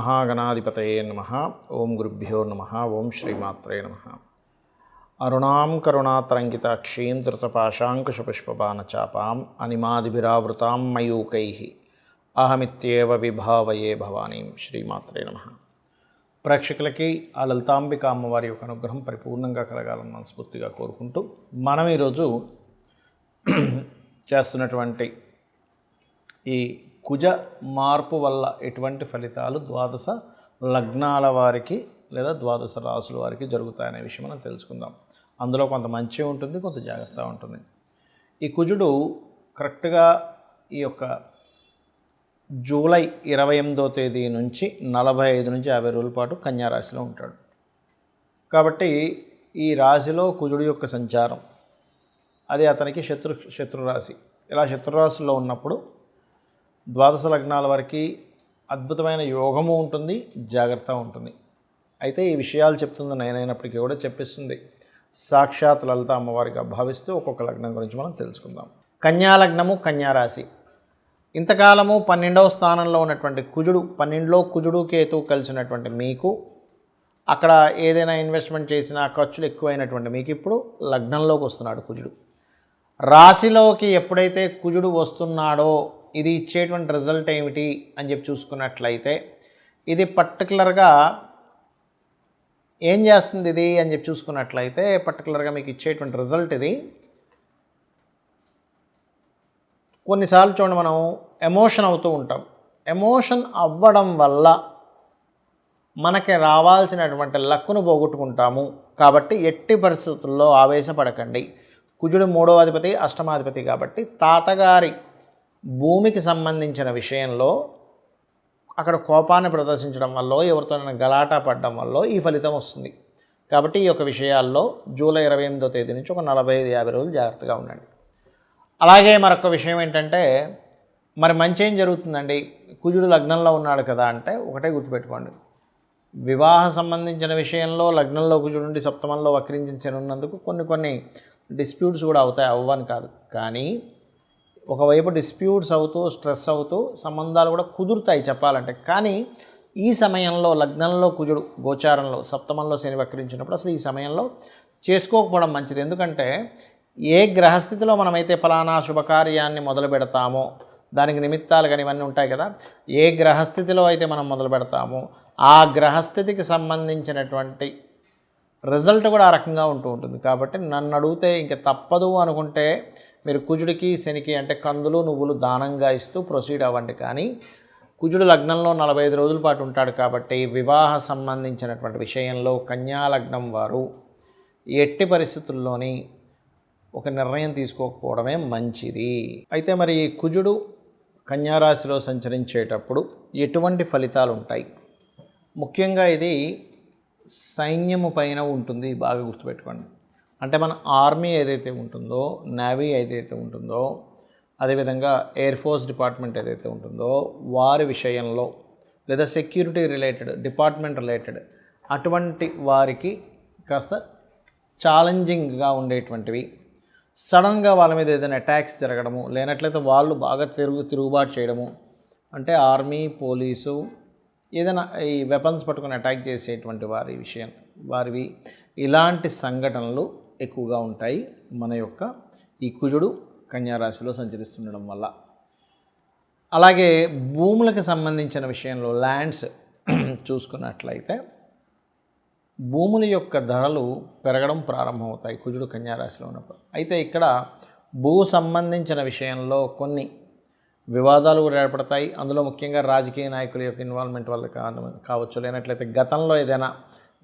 మహాగణాధిపతయే నమః. ఓం గురుభ్యో నమః. ఓం శ్రీమాత్రే నమః. అరుణాం కరుణాతరంగితాక్షీం ధృతపాశాంకుశపుష్పబాణచాపాం అనిమాదిభిరావృతాం మయూకైః అహమిత్యేవ విభావయే భవానీం. శ్రీమాత్రే నమః. ప్రేక్షకులకి ఆ లలితాంబిక అమ్మవారి యొక్క అనుగ్రహం పరిపూర్ణంగా కలగాలని మనస్ఫూర్తిగా కోరుకుంటూ మనం ఈరోజు చేస్తున్నటువంటి ఈ కుజ మార్పు వల్ల ఎటువంటి ఫలితాలు ద్వాదశ లగ్నాల వారికి లేదా ద్వాదశ రాసుల వారికి జరుగుతాయనే విషయం మనం తెలుసుకుందాం. అందులో కొంత మంచి ఉంటుంది, కొంత జాగ్రత్త ఉంటుంది. ఈ కుజుడు కరెక్ట్గా ఈ యొక్క జూలై 28వ తేదీ నుంచి 45 నుంచి 50 రోజుల పాటు కన్యారాశిలో ఉంటాడు. కాబట్టి ఈ రాశిలో కుజుడు యొక్క సంచారం అది అతనికి శత్రురాశి. ఇలా శత్రురాశిలో ఉన్నప్పుడు ద్వాదశ లగ్నాల వారికి అద్భుతమైన యోగము ఉంటుంది, జాగ్రత్త ఉంటుంది. అయితే ఈ విషయాలు చెప్తుంది నేనైనప్పటికీ కూడా చెప్పిస్తుంది సాక్షాత్ లలిత అమ్మవారిగా భావిస్తూ ఒక్కొక్క లగ్నం గురించి మనం తెలుసుకుందాం. కన్యా లగ్నము, కన్యారాశి. ఇంతకాలము 12వ స్థానంలో ఉన్నటువంటి కుజుడు, 12లో కుజుడు కేతు కలిసినటువంటి మీకు అక్కడ ఏదైనా ఇన్వెస్ట్మెంట్ చేసినా ఖర్చులు ఎక్కువైనటువంటి మీకు ఇప్పుడు లగ్నంలోకి వస్తున్నాడు కుజుడు. రాశిలోకి ఎప్పుడైతే కుజుడు వస్తున్నాడో ఇది ఇచ్చేటువంటి రిజల్ట్ ఏమిటి అని చెప్పి చూసుకున్నట్లయితే ఇది పర్టికులర్గా ఏం చేస్తుంది ఇది అని చెప్పి చూసుకున్నట్లయితే పర్టికులర్గా మీకు ఇచ్చేటువంటి రిజల్ట్ ఇది. కొన్నిసార్లు చూడండి, మనం ఎమోషన్ అవుతూ ఉంటాం. ఎమోషన్ అవ్వడం వల్ల మనకి రావాల్సినటువంటి లక్కును పోగొట్టుకుంటాము. కాబట్టి ఎట్టి పరిస్థితుల్లో ఆవేశపడకండి. కుజుడు 3వ అధిపతి, అష్టమాధిపతి. కాబట్టి తాతగారి భూమికి సంబంధించిన విషయంలో అక్కడ కోపాన్ని ప్రదర్శించడం వల్ల, ఎవరితోనైనా గలాటా పడడం వల్ల ఈ ఫలితం వస్తుంది. కాబట్టి ఈ యొక్క విషయాల్లో జూలై 28వ తేదీ నుంచి ఒక 45-50 రోజులు జాగ్రత్తగా ఉండండి. అలాగే మరొక విషయం ఏంటంటే, మరి మంచి ఏం జరుగుతుందండి కుజుడు లగ్నంలో ఉన్నాడు కదా అంటే ఒకటే గుర్తుపెట్టుకోండి, వివాహ సంబంధించిన విషయంలో లగ్నంలో కుజుడు ఉండి సప్తమంలో వక్రించి ఉన్నందుకు కొన్ని డిస్ప్యూట్స్ కూడా అవుతాయి, అవ్వని కాదు. కానీ ఒకవైపు డిస్ప్యూట్స్ అవుతూ స్ట్రెస్ అవుతూ సంబంధాలు కూడా కుదురుతాయి చెప్పాలంటే. కానీ ఈ సమయంలో లగ్నంలో కుజుడు గోచారంలో సప్తమంలో శని వక్రించినప్పుడు అసలు ఈ సమయంలో చేసుకోకపోవడం మంచిది. ఎందుకంటే ఏ గ్రహస్థితిలో మనమైతే ఫలానా శుభకార్యాన్ని మొదలు పెడతామో దానికి నిమిత్తాలు కానీ ఇవన్నీ ఉంటాయి కదా, ఏ గ్రహస్థితిలో అయితే మనం మొదలు పెడతామో ఆ గ్రహస్థితికి సంబంధించినటువంటి రిజల్ట్ కూడా ఆ రకంగా ఉంటూ ఉంటుంది. కాబట్టి నన్ను అడిగితే ఇంక తప్పదు అనుకుంటే మీరు కుజుడికి శనికి అంటే కందులు నువ్వులు దానంగా ఇస్తూ ప్రొసీడ్ అవ్వండి. కానీ కుజుడు లగ్నంలో 45 రోజుల పాటు ఉంటాడు. కాబట్టి వివాహ సంబంధించినటువంటి విషయంలో కన్యా లగ్నం వారు ఎట్టి పరిస్థితుల్లోని ఒక నిర్ణయం తీసుకోకపోవడమే మంచిది. అయితే మరి కుజుడు కన్యారాశిలో సంచరించేటప్పుడు ఎటువంటి ఫలితాలు ఉంటాయి? ముఖ్యంగా ఇది సైన్యము పైన ఉంటుంది, బాగా గుర్తుపెట్టుకోండి. అంటే మన ఆర్మీ ఏదైతే ఉంటుందో, నేవీ ఏదైతే ఉంటుందో, అదేవిధంగా ఎయిర్ ఫోర్స్ డిపార్ట్మెంట్ ఏదైతే ఉంటుందో వారి విషయంలో, లేదా సెక్యూరిటీ రిలేటెడ్ డిపార్ట్మెంట్ రిలేటెడ్ అటువంటి వారికి కాస్త ఛాలెంజింగ్గా ఉండేటువంటివి, సడన్గా వాళ్ళ మీద ఏదైనా అటాక్స్ జరగడము, లేనట్లయితే వాళ్ళు బాగా తిరుగుబాటు చేయడము, అంటే ఆర్మీ పోలీసు ఏదైనా ఈ వెపన్స్ పట్టుకొని అటాక్ చేసేటువంటి వారివి ఇలాంటి సంఘటనలు ఎక్కువగా ఉంటాయి మన యొక్క ఈ కుజుడు కన్యారాశిలో సంచరిస్తుండడం వల్ల. అలాగే భూములకు సంబంధించిన విషయంలో ల్యాండ్స్ చూసుకున్నట్లయితే భూముల యొక్క ధరలు పెరగడం ప్రారంభమవుతాయి కుజుడు కన్యారాశిలో ఉన్నప్పుడు. అయితే ఇక్కడ భూ సంబంధించిన విషయంలో కొన్ని వివాదాలు కూడా ఏర్పడతాయి. అందులో ముఖ్యంగా రాజకీయ నాయకుల యొక్క ఇన్వాల్వ్మెంట్ వల్ల కావచ్చు, లేనట్లయితే గతంలో ఏదైనా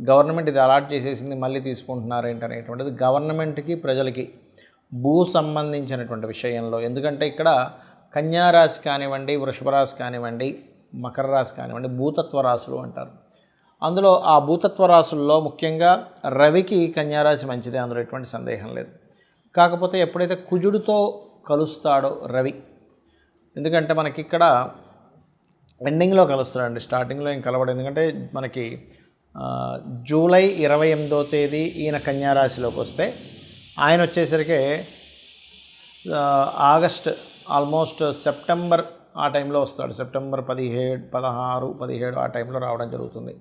గవర్నమెంట్ ఇది అలాట్ చేసేసింది మళ్ళీ తీసుకుంటున్నారు ఏంటనేటువంటిది గవర్నమెంట్కి ప్రజలకి భూ సంబంధించినటువంటి విషయంలో. ఎందుకంటే ఇక్కడ కన్యారాశి కానివ్వండి, వృషభ రాశి కానివ్వండి, మకర రాశి కానివ్వండి భూతత్వ రాశులు అంటారు. అందులో ఆ భూతత్వ రాశుల్లో ముఖ్యంగా రవికి కన్యారాశి మంచిదే, అందులో ఎటువంటి సందేహం లేదు. కాకపోతే ఎప్పుడైతే కుజుడితో కలుస్తాడో రవి, ఎందుకంటే మనకి ఇక్కడ ఎండింగ్లో కలుస్తాడండి, స్టార్టింగ్లో ఏం కలవడు. ఎందుకంటే మనకి జూలై 28వ తేదీ ఈయన కన్యారాశిలోకి వస్తే ఆయన వచ్చేసరికి ఆగస్ట్ ఆల్మోస్ట్ సెప్టెంబర్ ఆ టైంలో వస్తాడు. సెప్టెంబర్ 17, 16, 17 ఆ టైంలో రావడం జరుగుతుంది.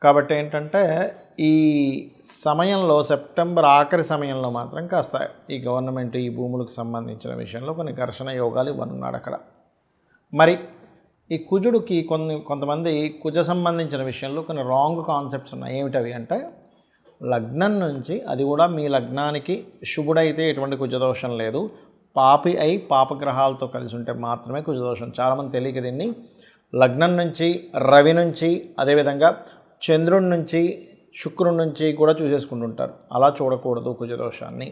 కాబట్టి ఏంటంటే ఈ సమయంలో సెప్టెంబర్ ఆఖరి సమయంలో మాత్రం కాస్త ఈ గవర్నమెంట్ ఈ భూములకు సంబంధించిన విషయంలో కొన్ని ఘర్షణ యోగాలు ఇవ్వనున్నాడు అక్కడ. మరి ఈ కుజుడికి కొంతమంది కుజ సంబంధించిన విషయంలో కొన్ని రాంగ్ కాన్సెప్ట్స్ ఉన్నాయి. ఏమిటవి అంటే లగ్నం నుంచి, అది కూడా మీ లగ్నానికి శుభుడైతే ఎటువంటి కుజదోషం లేదు, పాపి అయి పాపగ్రహాలతో కలిసి ఉంటే మాత్రమే కుజదోషం. చాలామంది తెలియక దీన్ని లగ్నం నుంచి, రవి నుంచి, అదేవిధంగా చంద్రుడి నుంచి, శుక్రుడి నుంచి కూడా చూసేసుకుంటుంటారు. అలా చూడకూడదు కుజదోషాన్ని.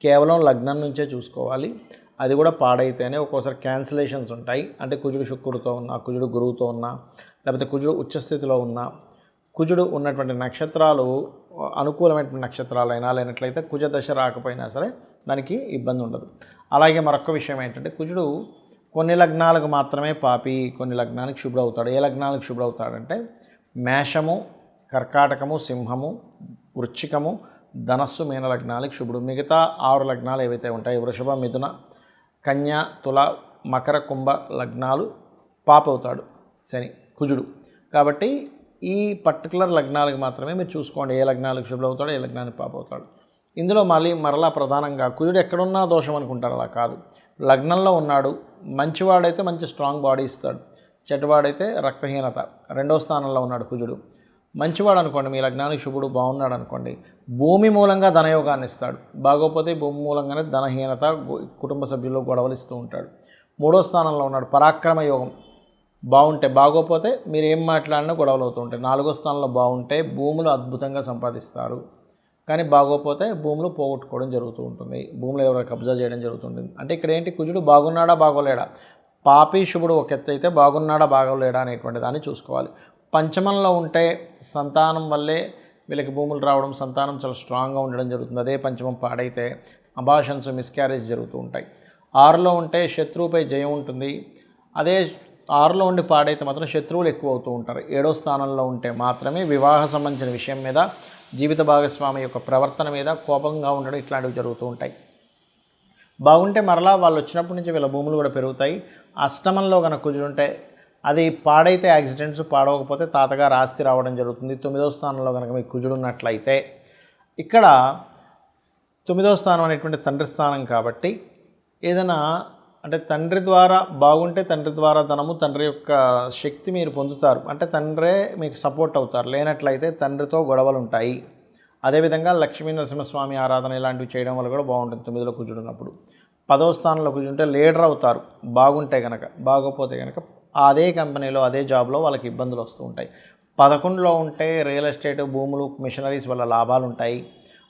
కేవలం లగ్నం నుంచే చూసుకోవాలి. అది కూడా పాడైతేనే ఒక్కోసారి క్యాన్సిలేషన్స్ ఉంటాయి. అంటే కుజుడు శుక్రుడితో ఉన్నా, కుజుడు గురువుతో ఉన్నా, లేకపోతే కుజుడు ఉచ్చస్థితిలో ఉన్నా, కుజుడు ఉన్నటువంటి నక్షత్రాలు అనుకూలమైనటువంటి నక్షత్రాలైనా లేనట్లయితే కుజ దశ రాకపోయినా సరే దానికి ఇబ్బంది ఉండదు. అలాగే మరొక విషయం ఏంటంటే కుజుడు కొన్ని లగ్నాలకు మాత్రమే పాపి, కొన్ని లగ్నాలకు శుభ్రవుతాడు. ఏ లగ్నాలకు శుభ్రవుతాడంటే మేషము, కర్కాటకము, సింహము, వృశ్చికము, ధనస్సు, మీన లగ్నాలకు శుభుడు. మిగతా 6 లగ్నాలు ఏవైతే ఉంటాయి వృషభ, మిథున, కన్య, తుల, మకర, కుంభ లగ్నాలు పాపవుతాడు శని, కుజుడు. కాబట్టి ఈ పర్టికులర్ లగ్నాలకు మాత్రమే మీరు చూసుకోండి ఏ లగ్నాలకు శుభ్రవుతాడో ఏ లగ్నానికి పాపవుతాడు. ఇందులో మరలా ప్రధానంగా కుజుడు ఎక్కడున్నా దోషం అనుకుంటారు. అలా కాదు. లగ్నంలో ఉన్నాడు, మంచివాడైతే మంచి స్ట్రాంగ్ బాడీ ఇస్తాడు, చెడ్డవాడైతే రక్తహీనత. 2వ స్థానంలో ఉన్నాడు కుజుడు. మంచివాడు అనుకోండి, మీ లగ్నానికి శుభుడు బాగున్నాడు అనుకోండి, భూమి మూలంగా ధనయోగాన్ని ఇస్తాడు. బాగోపోతే భూమి మూలంగానే ధనహీనత, కుటుంబ సభ్యుల్లో గొడవలు ఇస్తూ ఉంటాడు. 3వ స్థానంలో ఉన్నాడు, పరాక్రమ యోగం. బాగుంటే, బాగోపోతే మీరు ఏం మాట్లాడినా గొడవలు అవుతూ ఉంటాయి. 4వ స్థానంలో బాగుంటే భూములు అద్భుతంగా సంపాదిస్తారు, కానీ బాగోపోతే భూములు పోగొట్టుకోవడం జరుగుతూ ఉంటుంది, భూములు ఎవరైనా కబ్జా చేయడం జరుగుతుంటుంది. అంటే ఇక్కడ ఏంటి, కుజుడు బాగున్నాడా బాగోలేడా, పాపి శుభుడు ఒక ఎత్తు అయితే బాగున్నాడా బాగోలేడా అనేటువంటి దాన్ని చూసుకోవాలి. పంచమంలో ఉంటే సంతానం వల్లే వీళ్ళకి భూములు రావడం, సంతానం చాలా స్ట్రాంగ్గా ఉండడం జరుగుతుంది. అదే పంచమం పాడైతే అబాషన్స్, మిస్క్యారేజ్ జరుగుతూ ఉంటాయి. 6లో ఉంటే శత్రువుపై జయం ఉంటుంది. అదే 6లో ఉండి పాడైతే మాత్రం శత్రువులు ఎక్కువ అవుతూ ఉంటారు. 7వ స్థానంలో ఉంటే మాత్రమే వివాహ సంబంధించిన విషయం మీద, జీవిత భాగస్వామి యొక్క ప్రవర్తన మీద కోపంగా ఉండడం, ఇట్లాంటివి జరుగుతూ ఉంటాయి. బాగుంటే మరలా వాళ్ళు వచ్చినప్పటి నుంచి వీళ్ళ భూములు కూడా పెరుగుతాయి. అష్టమంలో కనుక కుజుంటే అది పాడైతే యాక్సిడెంట్స్, పాడవకపోతే తాతగారు ఆస్తి రావడం జరుగుతుంది. 9వ స్థానంలో కనుక మీకు కుజుడు ఉన్నట్లయితే, ఇక్కడ 9వ స్థానం అనేటువంటి తండ్రి స్థానం కాబట్టి ఏదైనా అంటే తండ్రి ద్వారా బాగుంటే తండ్రి ద్వారా ధనము, తండ్రి యొక్క శక్తి మీరు పొందుతారు. అంటే తండ్రే మీకు సపోర్ట్ అవుతారు. లేనట్లయితే తండ్రితో గొడవలు ఉంటాయి. అదేవిధంగా లక్ష్మీ నరసింహస్వామి ఆరాధన ఇలాంటివి చేయడం వల్ల కూడా బాగుంటుంది 9లో కుజుడు ఉన్నప్పుడు. 10వ స్థానంలో కుజుంటే లీడర్ అవుతారు బాగుంటే కనుక. బాగోపోతే కనుక అదే కంపెనీలో, అదే జాబ్లో వాళ్ళకి ఇబ్బందులు వస్తూ ఉంటాయి. 11లో ఉంటే రియల్ ఎస్టేట్, భూములు, మిషనరీస్ వల్ల లాభాలు ఉంటాయి.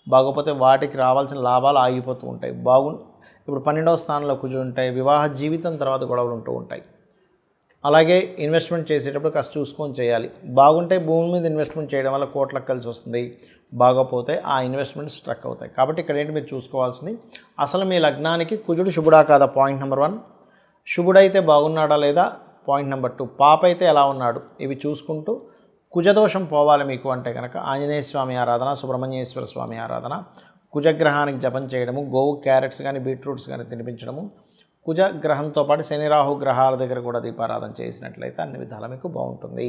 బాగోపోతే వాటికి రావాల్సిన లాభాలు ఆగిపోతూ ఉంటాయి. ఇప్పుడు 12వ స్థానంలో కుజుడు ఉంటాయి, వివాహ జీవితం తర్వాత గొడవలు ఉంటూ ఉంటాయి. అలాగే ఇన్వెస్ట్మెంట్ చేసేటప్పుడు కాస్త చూసుకొని చేయాలి. బాగుంటే భూమి మీద ఇన్వెస్ట్మెంట్ చేయడం వల్ల కోట్లకు కలిసి వస్తుంది. బాగోపోతే ఆ ఇన్వెస్ట్మెంట్ స్ట్రక్ అవుతాయి. కాబట్టి ఇక్కడ ఏంటి మీరు చూసుకోవాల్సింది, అసలు మీ లగ్నానికి కుజుడు శుభుడా కాదా, పాయింట్ నెంబర్ 1. శుభుడైతే బాగున్నాడా లేదా, పాయింట్ నెంబర్ 2. పాప అయితే ఎలా ఉన్నాడు, ఇవి చూసుకుంటూ కుజదోషం పోవాలి మీకు అంటే కనుక ఆంజనేయ స్వామి ఆరాధన, సుబ్రహ్మణ్యేశ్వర స్వామి ఆరాధన, కుజగ్రహానికి జపం చేయడము, గోవు క్యారెట్స్ కానీ బీట్రూట్స్ కానీ తినిపించడము, కుజగ్రహంతో పాటు శని రాహు గ్రహాల దగ్గర కూడా దీపారాధన చేసినట్లయితే అన్ని విధాలా మీకు బాగుంటుంది.